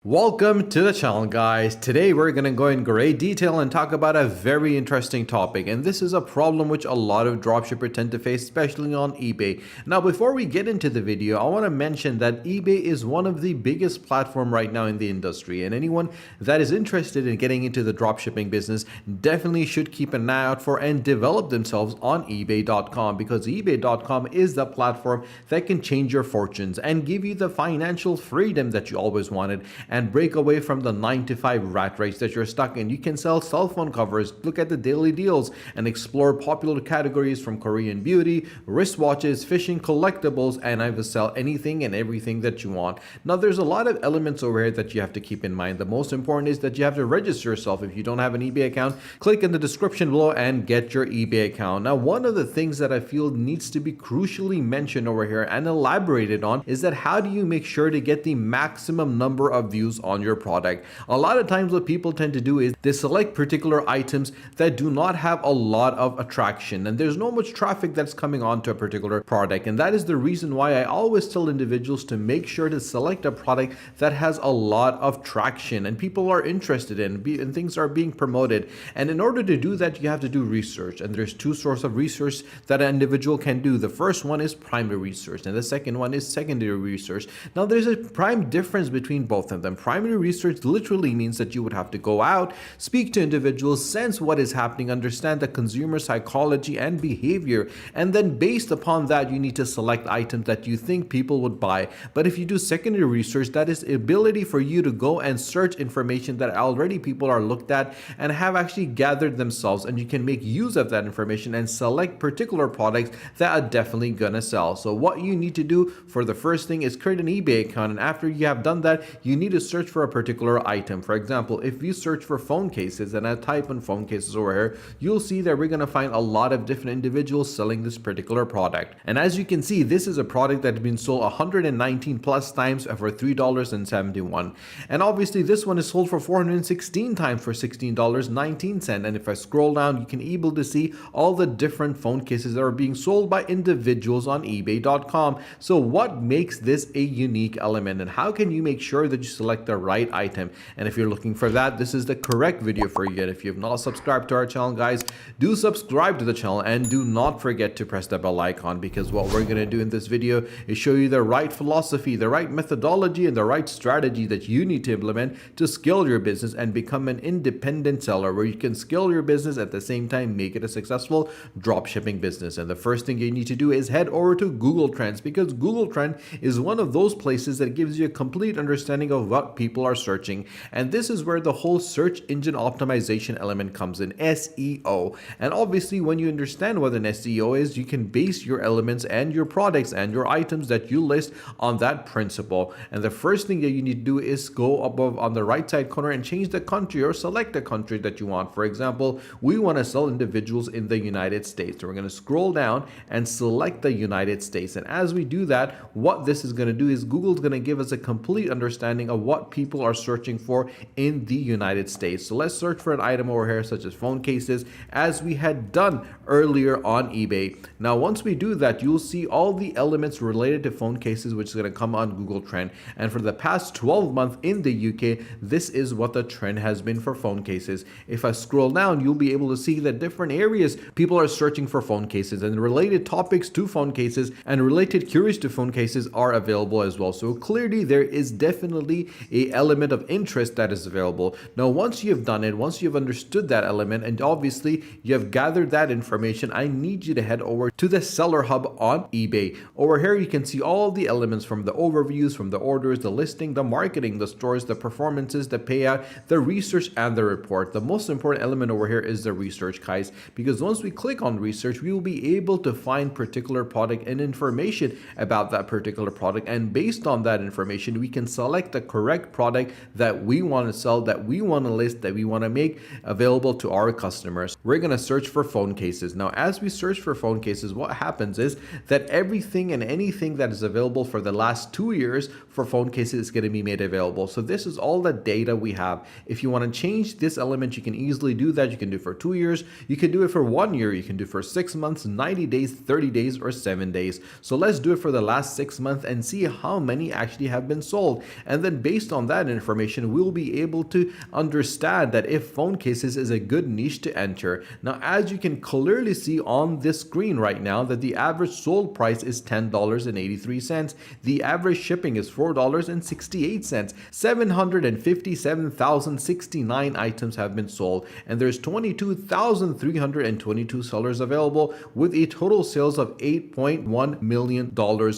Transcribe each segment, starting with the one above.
Welcome to the channel, guys. Today we're going to go in great detail and talk about a very interesting topic, and this is a problem which a lot of dropshippers tend to face, especially on eBay. Now before we get into the video, I want to mention that eBay is one of the biggest platform right now in the industry, and anyone that is interested in getting into the dropshipping business definitely should keep an eye out for and develop themselves on ebay.com, because ebay.com is the platform that can change your fortunes and give you the financial freedom that you always wanted and break away from the 9-to-5 rat race that you're stuck in. You can sell cell phone covers, look at the daily deals, and explore popular categories from Korean beauty, wristwatches, fishing, collectibles, and I will sell anything and everything that you want. Now there's a lot of elements over here that you have to keep in mind. The most important is that you have to register yourself. If you don't have an eBay account, click in the description below and get your eBay account. Now one of the things that I feel needs to be crucially mentioned over here and elaborated on is that how do you make sure to get the maximum number of views on your product. A lot of times what people tend to do is they select particular items that do not have a lot of attraction, and there's no much traffic that's coming onto a particular product, and that is the reason why I always tell individuals to make sure to select a product that has a lot of traction and people are interested in and things are being promoted. And in order to do that, you have to do research, and there's two sources of research that an individual can do. The first one is primary research and the second one is secondary research. Now there's a prime difference between both of them. Primary research literally means that you would have to go out, speak to individuals, sense what is happening, understand the consumer psychology and behavior, and then based upon that you need to select items that you think people would buy. But if you do secondary research, that is the ability for you to go and search information that already people are looked at and have actually gathered themselves, and you can make use of that information and select particular products that are definitely gonna sell. So what you need to do for the first thing is create an eBay account, and after you have done that, you need to search for a particular item. For example, if you search for phone cases and I type in phone cases over here, you'll see that we're going to find a lot of different individuals selling this particular product. And as you can see, this is a product that has been sold 119 plus times for $3.71. And obviously this one is sold for 416 times for $16.19. And if I scroll down, you can able to see all the different phone cases that are being sold by individuals on ebay.com. So what makes this a unique element, and how can you make sure that you select the right item? And if you're looking for that, this is the correct video for you. And if you have not subscribed to our channel, guys, do subscribe to the channel and do not forget to press the bell icon, because what we're going to do in this video is show you the right philosophy, the right methodology, and the right strategy that you need to implement to scale your business and become an independent seller, where you can scale your business at the same time make it a successful dropshipping business. And the first thing you need to do is head over to Google Trends, because Google Trend is one of those places that gives you a complete understanding of what people are searching. And this is where the whole search engine optimization element comes in, SEO. And obviously when you understand what an SEO is, you can base your elements and your products and your items that you list on that principle. And the first thing that you need to do is go above on the right side corner and change the country or select the country that you want. For example, we want to sell individuals in the United States. So we're going to scroll down and select the United States. And as we do that, what this is going to do is Google's going to give us a complete understanding of what people are searching for in the United States. So let's search for an item over here such as phone cases, as we had done earlier on eBay. Now once we do that, you'll see all the elements related to phone cases, which is going to come on Google Trend. And for the past 12 months in the UK, this is what the trend has been for phone cases. If I scroll down, you'll be able to see that different areas people are searching for phone cases, and related topics to phone cases and related queries to phone cases are available as well. So clearly there is definitely a element of interest that is available. Now once you have done it, once you've understood that element, and obviously you have gathered that information, I need you to head over to the seller hub on eBay. Over here you can see all the elements, from the overviews, from the orders, the listing, the marketing, the stores, the performances, the payout, the research, and the report. The most important element over here is the research, guys, because once we click on research, we will be able to find particular product and information about that particular product, and based on that information we can select the correct product that we want to sell, that we want to list, that we want to make available to our customers. We're going to search for phone cases. Now as we search for phone cases, what happens is that everything and anything that is available for the last 2 years for phone cases is going to be made available. So this is all the data we have. If you want to change this element, you can easily do that. You can do it for 2 years, you can do it for 1 year, you can do it for 6 months, 90 days, 30 days, or 7 days. So let's do it for the last 6 months and see how many actually have been sold. And then based on that information, we'll be able to understand that if phone cases is a good niche to enter. Now, as you can clearly see on this screen right now, that the average sold price is $10.83. The average shipping is $4.68. 757,069 items have been sold, and there's 22,322 sellers available with a total sales of $8.1 million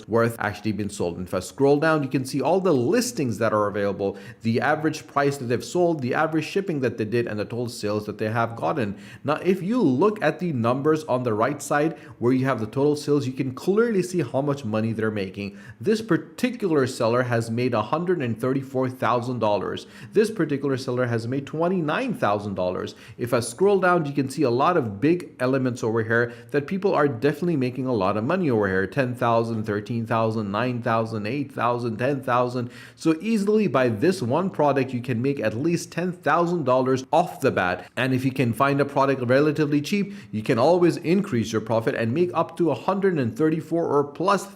worth actually been sold. And if I scroll down, you can see all the listings that are available, the average price that they've sold, the average shipping that they did, and the total sales that they have gotten. Now, if you look at the numbers on the right side where you have the total sales, you can clearly see how much money they're making. This particular seller has made $134,000. This particular seller has made $29,000. If I scroll down, you can see a lot of big elements over here that people are definitely making a lot of money over here. 10,000, 13,000, 9,000, 8,000, 10,000. So easily by this one product, you can make at least $10,000 off the bat. And if you can find a product relatively cheap, you can always increase your profit and make up to $134,000 or plus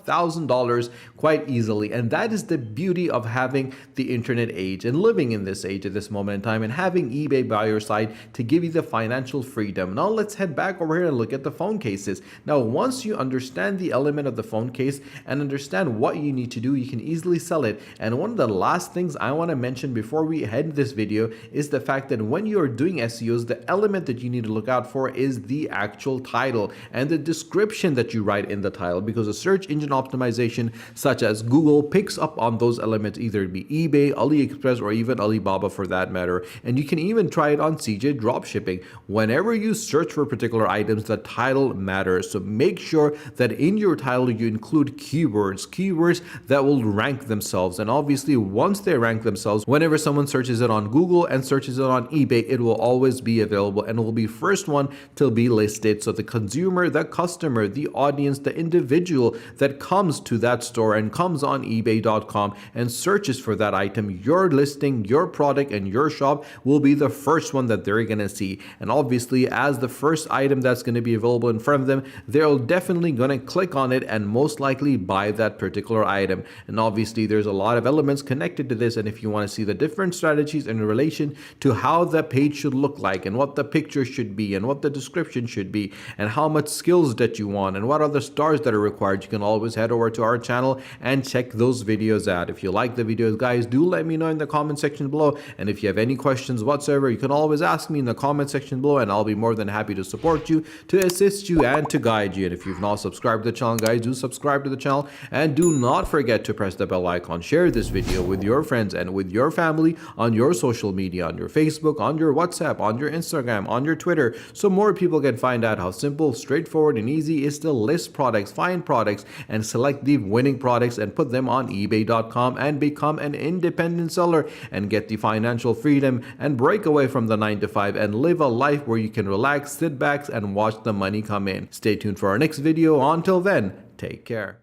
quite easily. And that is the beauty of having the internet age and living in this age at this moment in time and having eBay by your side to give you the financial freedom. Now let's head back over here and look at the phone cases. Now, once you understand the element of the phone case and understand what you need to do, you can easily sell it. And one of the last things I want to mention before we head this video is the fact that when you're doing SEOs, the element that you need to look out for is the actual title and the description that you write in the title, because the search engine optimization such as Google picks up on those elements, either it be eBay, AliExpress, or even Alibaba for that matter. And you can even try it on CJ Dropshipping. Whenever you search for particular items, the title matters. So make sure that in your title you include keywords that will rank themselves. And obviously, once they rank themselves, whenever someone searches it on Google and searches it on eBay, it will always be available and will be first one to be listed. So the consumer, the customer, the audience, the individual that comes to that store and comes on ebay.com and searches for that item, your listing, your product, and your shop will be the first one that they're going to see. And obviously, as the first item that's going to be available in front of them, they're definitely going to click on it and most likely buy that particular item. And obviously, there's a lot of elements connected to this. And if you want to see the different strategies in relation to how the page should look like and what the picture should be and what the description should be and how much skills that you want and what are the stars that are required, you can always head over to our channel and check those videos out. If you like the videos, guys, do let me know in the comment section below. And if you have any questions whatsoever, you can always ask me in the comment section below, and I'll be more than happy to support you, to assist you, and to guide you. And if you've not subscribed to the channel, guys, do subscribe to the channel, and do not forget to press the bell icon. Share this video with your friends and with your family on your social media, on your Facebook, on your WhatsApp, on your Instagram, on your Twitter, so more people can find out how simple, straightforward, and easy it is to list products, find products, and select the winning products and put them on ebay.com and become an independent seller and get the financial freedom and break away from the 9 to 5 and live a life where you can relax, sit back, and watch the money come in. Stay tuned for our next video. Until then, take care.